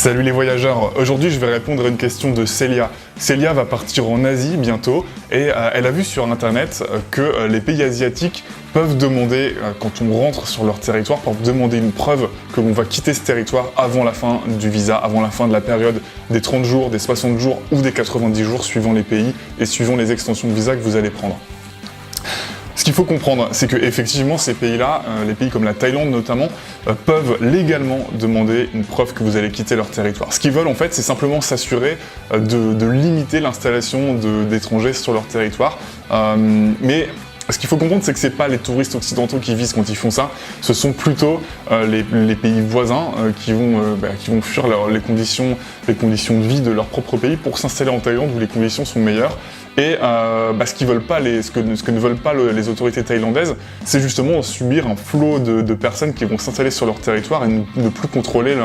Salut les voyageurs, aujourd'hui je vais répondre à une question de Célia. Célia va partir en Asie bientôt et elle a vu sur internet que les pays asiatiques peuvent demander, quand on rentre sur leur territoire, peuvent demander une preuve que l'on va quitter ce territoire avant la fin du visa, avant la fin de la période des 30 jours, des 60 jours ou des 90 jours suivant les pays et suivant les extensions de visa que vous allez prendre. Ce qu'il faut comprendre, c'est que effectivement ces pays-là, les pays comme la Thaïlande notamment, peuvent légalement demander une preuve que vous allez quitter leur territoire. Ce qu'ils veulent en fait, c'est simplement s'assurer de limiter l'installation d'étrangers sur leur territoire. Mais ce qu'il faut comprendre, c'est que c'est pas les touristes occidentaux qui visent quand ils font ça, ce sont plutôt les pays voisins qui vont fuir les conditions de vie de leur propre pays pour s'installer en Thaïlande où les conditions sont meilleures. Et ce que ne veulent pas les autorités thaïlandaises, c'est justement subir un flot de personnes qui vont s'installer sur leur territoire et ne plus contrôler les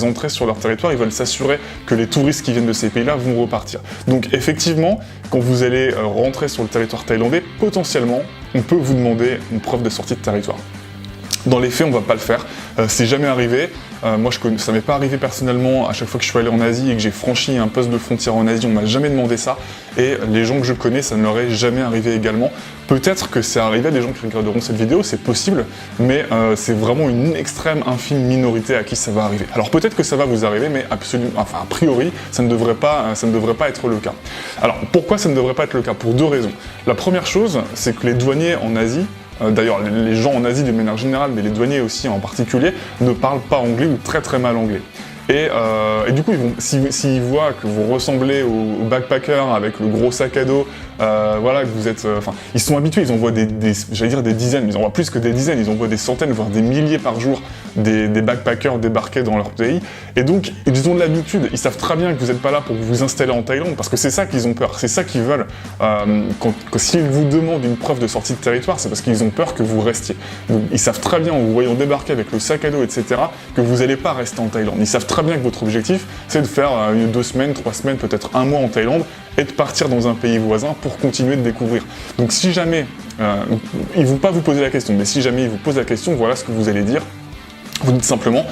entrées sur leur territoire. Ils veulent s'assurer que les touristes qui viennent de ces pays-là vont repartir. Donc effectivement, quand vous allez rentrer sur le territoire thaïlandais, potentiellement, on peut vous demander une preuve de sortie de territoire. Dans les faits, on ne va pas le faire. C'est jamais arrivé. Ça m'est pas arrivé personnellement. À chaque fois que je suis allé en Asie et que j'ai franchi un poste de frontière en Asie, on m'a jamais demandé ça. Et les gens que je connais, ça ne leur est jamais arrivé également. Peut-être que c'est arrivé à des gens qui regarderont cette vidéo, c'est possible, mais c'est vraiment une extrême, infime minorité à qui ça va arriver. Alors peut-être que ça va vous arriver, mais a priori, ça ne devrait pas être le cas. Alors pourquoi ça ne devrait pas être le cas? Pour deux raisons. La première chose, c'est que les douaniers en Asie, d'ailleurs, les gens en Asie de manière générale, mais les douaniers aussi en particulier, ne parlent pas anglais ou très très mal anglais. Et du coup, s'ils voient que vous ressemblez au backpacker avec le gros sac à dos, que vous êtes... ils sont habitués, ils envoient des dizaines, ils envoient plus que des dizaines, ils envoient des centaines, voire des milliers par jour des backpackers débarquer dans leur pays. Et donc, ils ont de l'habitude, ils savent très bien que vous n'êtes pas là pour vous installer en Thaïlande, parce que c'est ça qu'ils ont peur, c'est ça qu'ils veulent. S'ils vous demandent une preuve de sortie de territoire, c'est parce qu'ils ont peur que vous restiez. Donc, ils savent très bien, en vous voyant débarquer avec le sac à dos, etc., que vous n'allez pas rester en Thaïlande. Ils savent très bien que votre objectif, c'est de faire 2 semaines, 3 semaines, peut-être 1 mois en Thaïlande, et de partir dans un pays voisin pour continuer de découvrir. Donc si jamais, ils ne vont pas vous poser la question, mais si jamais ils vous posent la question, voilà ce que vous allez dire. Vous dites simplement,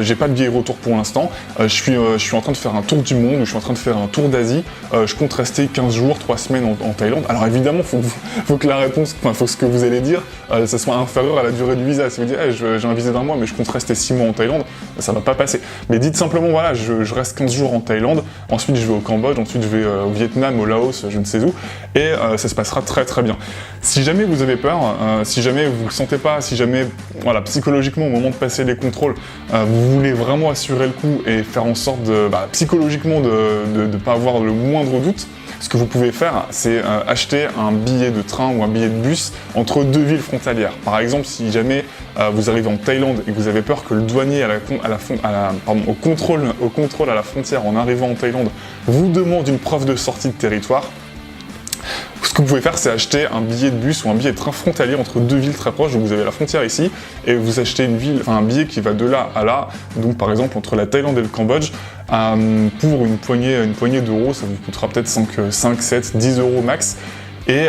j'ai pas de billet retour pour l'instant, je suis en train de faire un tour du monde, je suis en train de faire un tour d'Asie, je compte rester 15 jours, 3 semaines en Thaïlande. Alors évidemment, faut que la réponse, faut que ce que vous allez dire, ça soit inférieur à la durée du visa. Si vous dites, j'ai un visa d'1 mois, mais je compte rester 6 mois en Thaïlande, ça va pas passer. Mais dites simplement, voilà, je reste 15 jours en Thaïlande, ensuite je vais au Cambodge, ensuite je vais au Vietnam, au Laos, je ne sais où, et ça se passera très très bien. Si jamais vous avez peur, si jamais vous le sentez pas, si jamais, voilà, psychologiquement au moment de passer les contrôles, vous voulez vraiment assurer le coup et faire en sorte psychologiquement de ne pas avoir le moindre doute, ce que vous pouvez faire, c'est acheter un billet de train ou un billet de bus entre 2 villes frontalières. Par exemple, si jamais vous arrivez en Thaïlande et que vous avez peur que le douanier au contrôle à la frontière en arrivant en Thaïlande vous demande une preuve de sortie de territoire, ce que vous pouvez faire, c'est acheter un billet de bus ou un billet de train frontalier entre 2 villes très proches. Donc vous avez la frontière ici, et vous achetez un billet qui va de là à là, donc par exemple entre la Thaïlande et le Cambodge, pour une poignée d'euros, ça vous coûtera peut-être 5, 7, 10 euros max. Et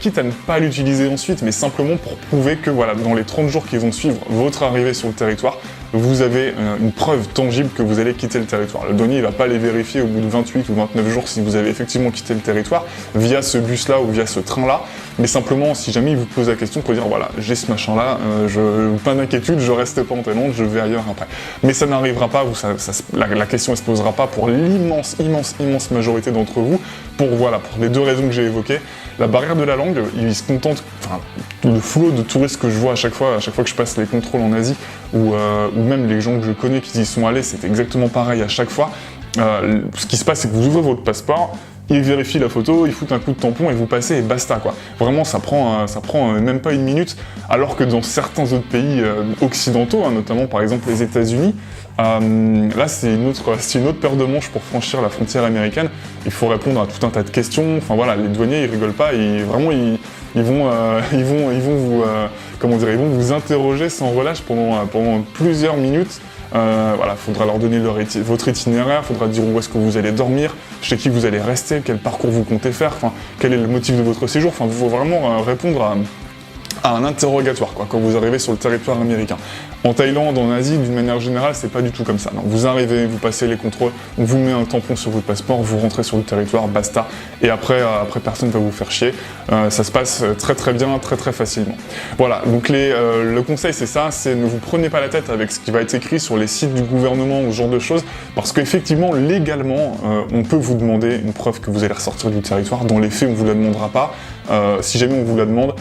quitte à ne pas l'utiliser ensuite, mais simplement pour prouver que voilà, dans les 30 jours qui vont suivre votre arrivée sur le territoire, vous avez une preuve tangible que vous allez quitter le territoire. Le douanier ne va pas les vérifier au bout de 28 ou 29 jours si vous avez effectivement quitté le territoire via ce bus-là ou via ce train-là, mais simplement si jamais il vous pose la question pour dire voilà, j'ai ce machin-là, pas d'inquiétude, je reste pas en Thaïlande, je vais ailleurs après. Mais ça n'arrivera pas, la question ne se posera pas pour l'immense majorité d'entre vous, pour les 2 raisons que j'ai évoquées. La barrière de la langue, ils se contentent, le flot de touristes que je vois à chaque fois que je passe les contrôles en Asie, ou même les gens que je connais qui y sont allés, c'est exactement pareil à chaque fois. Ce qui se passe, c'est que vous ouvrez votre passeport, ils vérifient la photo, ils foutent un coup de tampon et vous passez et basta quoi. Vraiment, ça prend même pas 1 minute, alors que dans certains autres pays occidentaux, notamment par exemple les États-Unis, là c'est une autre paire de manches pour franchir la frontière américaine. Il faut répondre à tout un tas de questions. Enfin voilà, les douaniers ils rigolent pas, ils vont vous interroger sans relâche pendant plusieurs minutes. Faudra leur donner votre itinéraire, faudra dire où est-ce que vous allez dormir, chez qui vous allez rester, quel parcours vous comptez faire, quel est le motif de votre séjour. Il faut vraiment répondre à un interrogatoire, quoi, quand vous arrivez sur le territoire américain. En Thaïlande, en Asie, d'une manière générale, c'est pas du tout comme ça. Non, vous arrivez, vous passez les contrôles, on vous met un tampon sur votre passeport, vous rentrez sur le territoire, basta. Et après personne va vous faire chier. Ça se passe très très bien, très très facilement. Voilà, donc le conseil c'est ça, c'est ne vous prenez pas la tête avec ce qui va être écrit sur les sites du gouvernement ou ce genre de choses, parce qu'effectivement, légalement, on peut vous demander une preuve que vous allez ressortir du territoire. Dans les faits, on vous la demandera pas. Si jamais on vous la demande,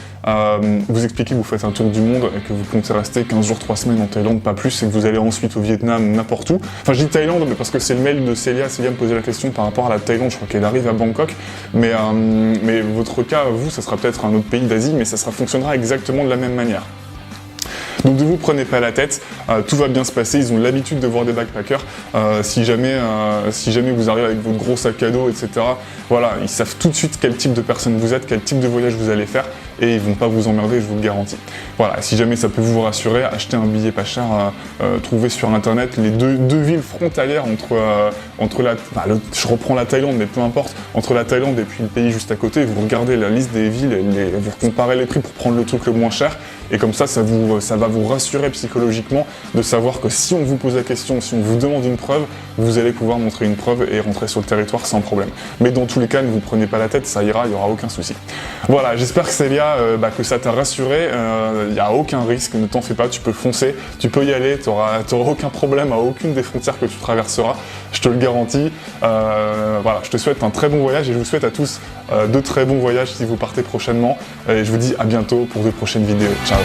vous expliquez que vous faites un tour du monde et que vous comptez rester 15 jours, 3 semaines en Thaïlande, pas plus, et que vous allez ensuite au Vietnam, n'importe où. Enfin, je dis Thaïlande, mais parce que c'est le mail de Célia. Célia me posait la question par rapport à la Thaïlande, je crois qu'elle arrive à Bangkok. Mais votre cas, vous, ça sera peut-être un autre pays d'Asie, mais ça fonctionnera exactement de la même manière. Donc ne vous prenez pas la tête, tout va bien se passer, ils ont l'habitude de voir des backpackers, si jamais vous arrivez avec votre gros sac à dos, etc., voilà, ils savent tout de suite quel type de personne vous êtes, quel type de voyage vous allez faire, et ils vont pas vous emmerder, je vous le garantis. Voilà, si jamais ça peut vous rassurer, achetez un billet pas cher, trouvez sur internet les deux villes frontalières je reprends la Thaïlande, mais peu importe, entre la Thaïlande et puis le pays juste à côté, vous regardez la liste des villes, vous comparez les prix pour prendre le truc le moins cher, et comme ça va vous rassurer psychologiquement de savoir que si on vous pose la question, si on vous demande une preuve, vous allez pouvoir montrer une preuve et rentrer sur le territoire sans problème. Mais dans tous les cas, ne vous prenez pas la tête, ça ira, il n'y aura aucun souci. Voilà, j'espère que Célia, que ça t'a rassuré, il n'y a aucun risque, ne t'en fais pas, tu peux foncer, tu peux y aller, tu n'auras aucun problème à aucune des frontières que tu traverseras, je te le garantis. Voilà, je te souhaite un très bon voyage et je vous souhaite à tous de très bons voyages si vous partez prochainement. Et je vous dis à bientôt pour de prochaines vidéos. Ciao.